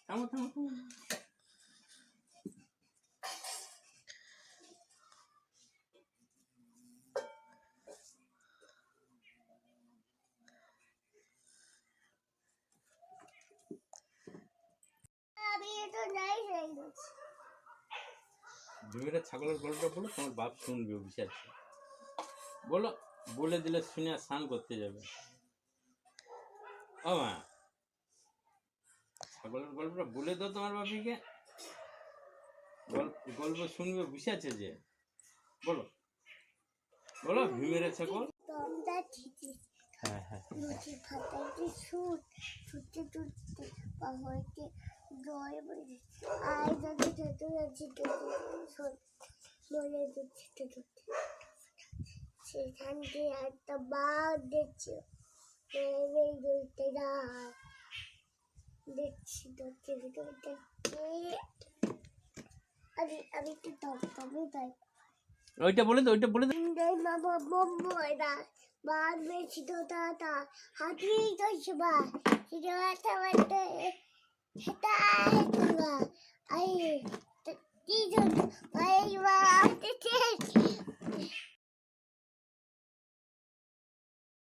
থামো থামো থামো। জমিটা ছাগলের গল্পটা বলো, তোমার বাপ শুনবে বিশ্বাস বলো, বলে দিলে শুনে আর স্নান করতে যাবে। ও মা, ছাগলের গল্পটা বলে দাও তোমার বাপিকে, গল্প শুনবে বসে আছে যে। বলো বলো, ভীমের ছাগল। হ্যাঁ হ্যাঁ সেখান থেকে একটা বাঘ দেখছি, আমি একটু তবে তাই ওইটা বলে দাও, ওইটা বলে দাও। বাঘ বেশি তো তা হাতি তো সেবা সেটা সেটা